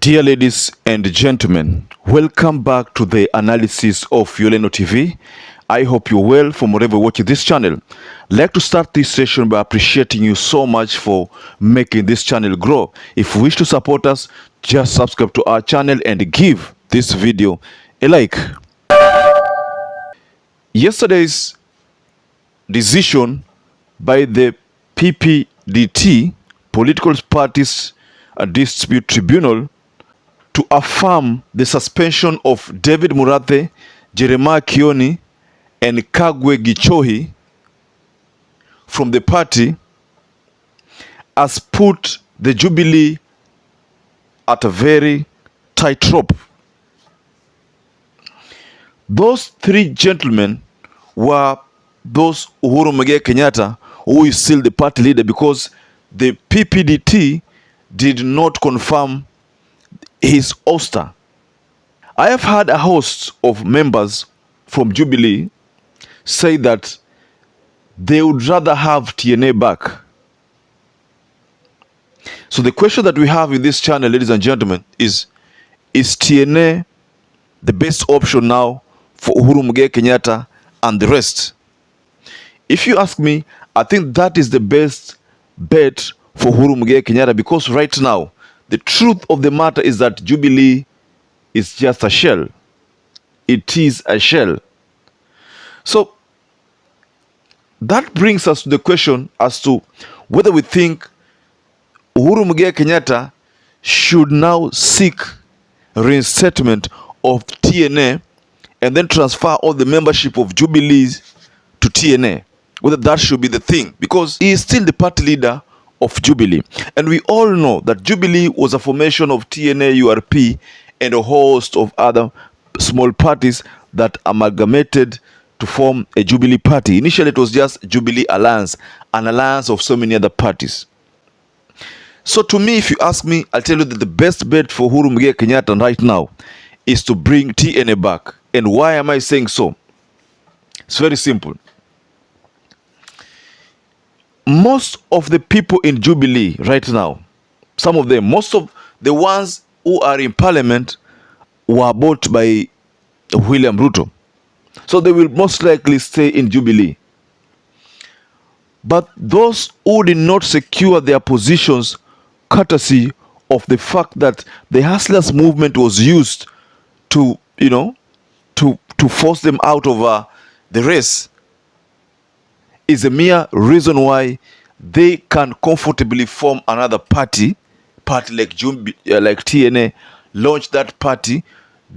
Dear ladies and gentlemen, welcome back to the analysis of YOLENO TV. I hope you're well from wherever you're watching this channel. I'd like to start this session by appreciating you so much for making this channel grow. If you wish to support us, just subscribe to our channel and give this video a like. Yesterday's decision by the PPDT, Political Parties Dispute Tribunal, to affirm the suspension of David MURATHE, Jeremiah KIONI, and Kagwe Gichohi from the party has put the Jubilee at a very tightrope. Those three gentlemen were those UHURU KENYATTA, who is still the party leader, because the PPDT did not confirm his ouster. I have had a host of members from Jubilee say that they would rather have TNA back. So the question that we have in this channel, ladies and gentlemen, is TNA the best option now for UHURU KENYATTA and the rest? If you ask me, I think that is the best bet for UHURU KENYATTA, because right now the truth of the matter is that Jubilee is just a shell. It is a shell. So that brings us to the question as to whether we think UHURU KENYATTA should now seek reinstatement of TNA and then transfer all the membership of Jubilee to TNA. Whether that should be the thing, because he is still the party leader of Jubilee. And we all know that Jubilee was a formation of TNA, URP, and a host of other small parties that amalgamated to form a Jubilee party. Initially, it was just Jubilee Alliance, an alliance of so many other parties. So to me, if you ask me, I'll tell you that the best bet for UHURU KENYATTA right now is to bring TNA back. And why am I saying so? It's very simple. Most of the people in Jubilee right now, some of them, most of the ones who are in parliament were bought by William Ruto. So they will most likely stay in Jubilee. But those who did not secure their positions courtesy of the fact that the Hustlers movement was used to, to force them out of the race, is a mere reason why they can comfortably form another party like TNA, launch that party,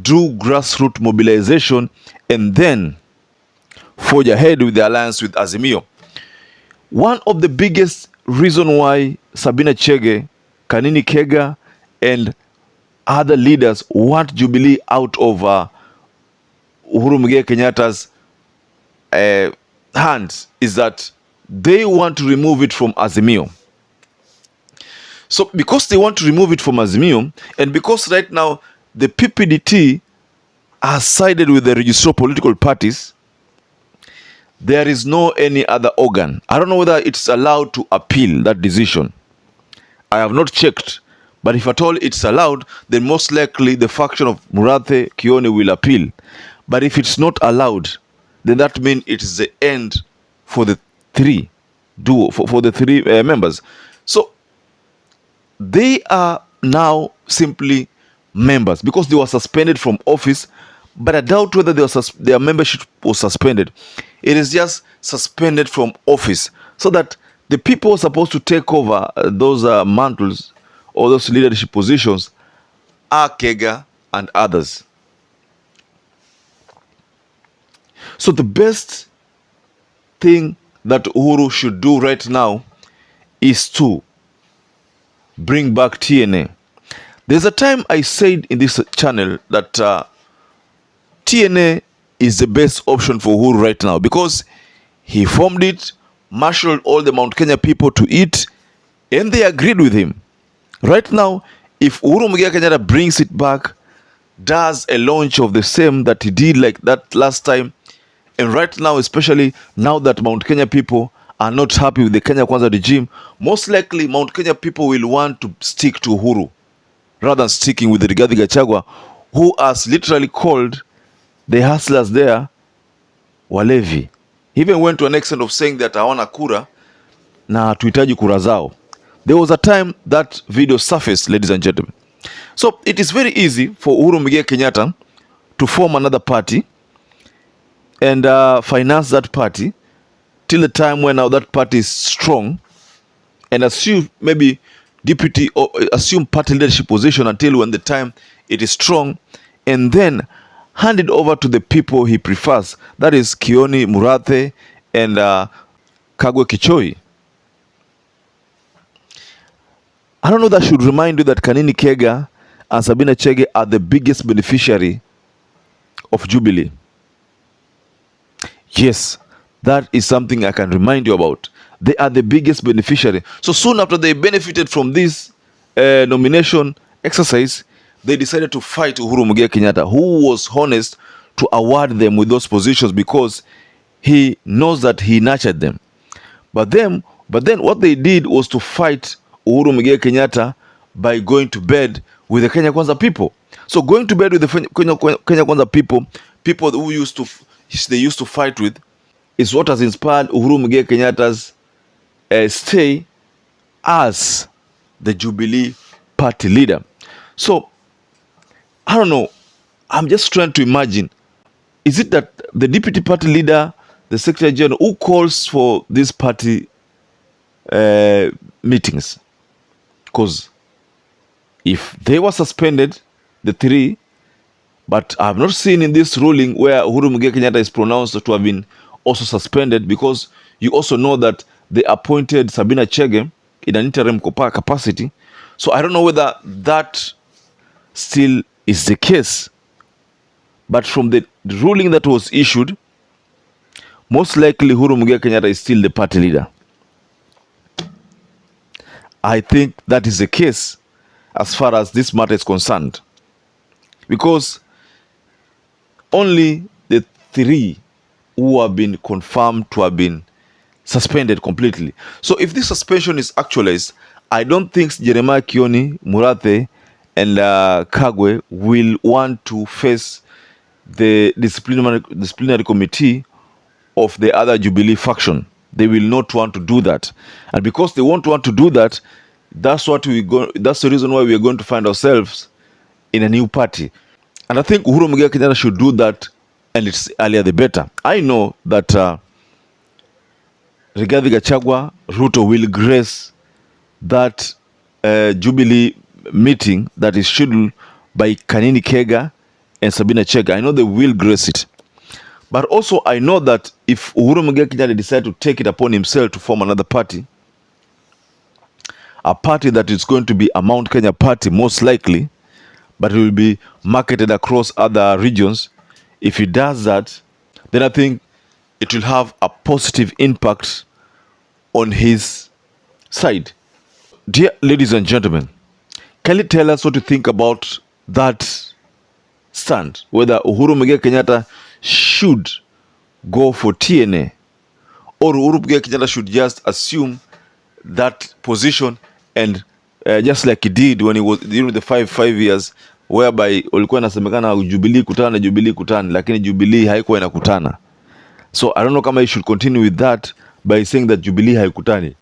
do grassroots mobilization, and then forge ahead with the alliance with Azimio. One of the biggest reason why Sabina Chege, Kanini Kega, and other leaders want Jubilee out of UHURU KENYATTA's hands is that they want to remove it from Azimio. So because they want to remove it from Azimio, and because right now the PPDT has sided with the registered political parties, there is no any other organ. I don't know whether it's allowed to appeal that decision. I have not checked, but if at all it's allowed, then most likely the faction of MURATHE, KIONI will appeal. But if it's not allowed, then that means it is the end for the three members. So they are now simply members because they were suspended from office, but I doubt whether their membership was suspended. It is just suspended from office, so that the people who are supposed to take over those mantles or those leadership positions are Kega and others. So the best thing that UHURU should do right now is to bring back TNA. There's a time I said in this channel that TNA is the best option for UHURU right now, because he formed it, marshaled all the Mount Kenya people to it, and they agreed with him. Right now, if UHURU KENYATTA brings it back, does a launch of the same that he did like that last time, and right now, especially now that Mount Kenya people are not happy with the Kenya Kwanza regime, most likely Mount Kenya people will want to stick to UHURU. rather than sticking with Rigathi Gachagua, who has literally called the hustlers there walevi. He even went to an extent of saying that hawana kura na hatuhitaji kura zao. There was a time that video surfaced, ladies and gentlemen. So it is very easy for Uhuru Muigai Kenyatta to form another party and finance that party till the time when now that party is strong, and assume maybe deputy or assume party leadership position until when the time it is strong, and then hand it over to the people he prefers. That is KIONI, MURATHE, and Kagwe Kichoi. I don't know, that should remind you that Kanini Kega and Sabina Chege are the biggest beneficiary of Jubilee. Yes, that is something I can remind you about. They are the biggest beneficiary. So soon after they benefited from this nomination exercise, they decided to fight Uhuru Muigai Kenyatta, who was honest to award them with those positions because he knows that he nurtured them. But then what they did was to fight Uhuru Muigai Kenyatta by going to bed with the Kenya Kwanza people. So going to bed with the Kenya Kwanza people who used to fight with, is what has inspired Uhuru Muigai Kenyatta's stay as the Jubilee party leader. So I don't know, I'm just trying to imagine, is it that the deputy party leader, the secretary general, who calls for these party meetings? Because if they were suspended, the three, but I have not seen in this ruling where Uhuru Muigai Kenyatta is pronounced to have been also suspended, because you also know that they appointed Sabina Chege in an interim capacity. So I don't know whether that still is the case. But from the ruling that was issued, most likely Uhuru Muigai Kenyatta is still the party leader. I think that is the case as far as this matter is concerned, because only the three who have been confirmed to have been suspended completely. So if this suspension is actualized, I don't think Jeremiah Kioni, MURATHE, and Kagwe will want to face the disciplinary committee of the other Jubilee faction. They will not want to do that, and because they won't want to do that, that's the reason why we are going to find ourselves in a new party. And I think Uhuru Muigai Kenyatta should do that, and it's earlier the better. I know that Rigathi Gachagua, Ruto will grace that Jubilee meeting that is scheduled by Kanini Kega and Sabina Chege. I know they will grace it. But also I know that if Uhuru Muigai Kenyatta decide to take it upon himself to form another party, a party that is going to be a Mount Kenya party most likely, but it will be marketed across other regions. If he does that, then I think it will have a positive impact on his side. Dear ladies and gentlemen, can you tell us what you think about that stand, whether Uhuru Muigai Kenyatta should go for TNA, or Uhuru Muigai Kenyatta should just assume that position and just like he did when he was during the five years whereby ulikuwa inasemekana Jubilee kutana, lakini Jubilee haikuwa inakutana. So I don't know kama he should continue with that by saying that Jubilee haikutani,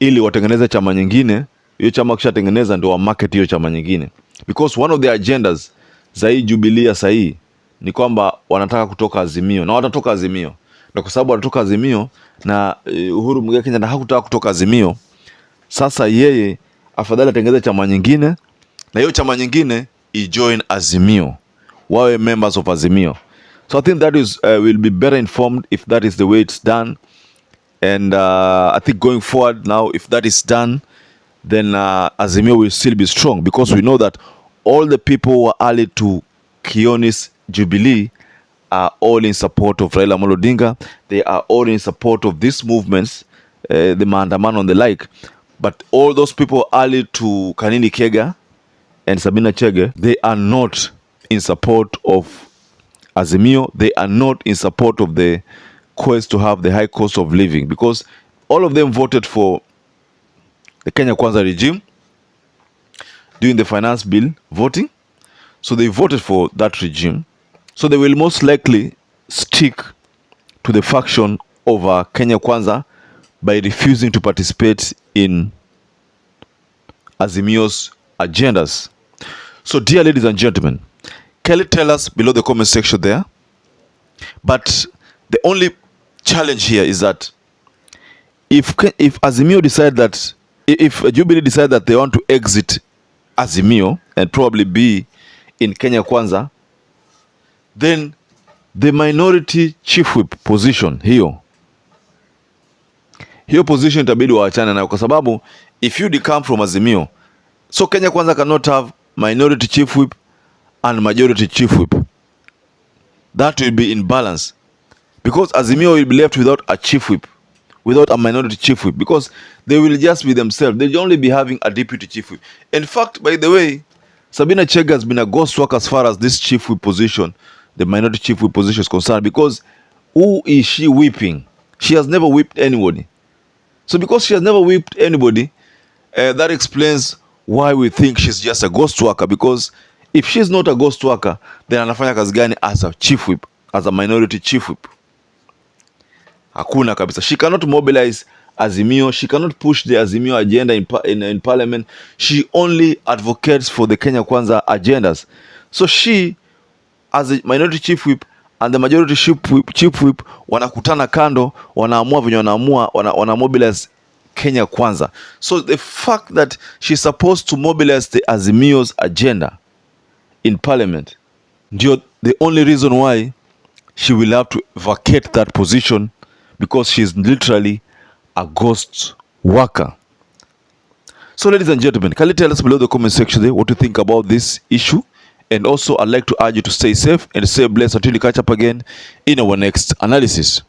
ili watengeneze chama nyingine. Hiyo chama kishatengeneza ndio wa market hiyo chama nyingine, because one of the agendas za hii Jubilee ya sahi ni kwamba wanataka kutoka Azimio, na watatoka Azimio, na kwa sababu wanatoka Azimio na Uhuru Muigai Kenyatta hakutaka kutoka Azimio, sasa yeye afadhali atengeneze chama nyingine, na hiyo chama nyingine join Azimio, wawe members of Azimio. So I think that is will be better informed if that is the way it's done. And I think going forward now, if that is done, then Azimio will still be strong, because we know that all the people who are allied to KIONI's Jubilee are all in support of Raila Amolo Odinga. They are all in support of these movements, the maandamano and the like. But all those people allied to Kanini Kega and Sabina Chege, they are not in support of Azimio. They are not in support of the quest to have the high cost of living, because all of them voted for the Kenya Kwanza regime, during the finance bill voting. So they voted for that regime. So they will most likely stick to the faction of Kenya Kwanza by refusing to participate in Azimio's agendas. So dear ladies and gentlemen, kindly tell us below the comment section there. But the only challenge here is that if Azimio decide that, if Jubilee decide that they want to exit Azimio and probably be in Kenya Kwanza, then the minority chief whip position hiyo position itabidi waachane nayo, kwa sababu if you come from Azimio, so Kenya Kwanza cannot have minority chief whip and majority chief whip. That will be in balance, because Azimio will be left without a chief whip, without a minority chief whip, because they will just be themselves. They'll only be having a deputy chief whip. In fact, by the way, Sabina Chege has been a ghost work as far as this chief whip position, the minority chief whip position is concerned, because who is she whipping? She has never whipped anybody. So because she has never whipped anybody, that explains why we think she's just a ghost worker, because if she's not a ghost worker, then anafanya kazi gani as a chief whip, as a minority chief whip? Hakuna kabisa. She cannot mobilize Azimio. She cannot push the Azimio agenda in parliament. She only advocates for the Kenya Kwanza agendas. So she, as a minority chief whip and the majority chief whip wanakutana kando, wanaamua venye wanaamua, wana mobilize Kenya Kwanza. So the fact that she's supposed to mobilize the Azimio's agenda in parliament, ndio the only reason why she will have to vacate that position, because she's literally a ghost worker. So ladies and gentlemen, kindly tell us below the comment section there what you think about this issue. And also, I'd like to urge you to stay safe and stay blessed until we catch up again in our next analysis.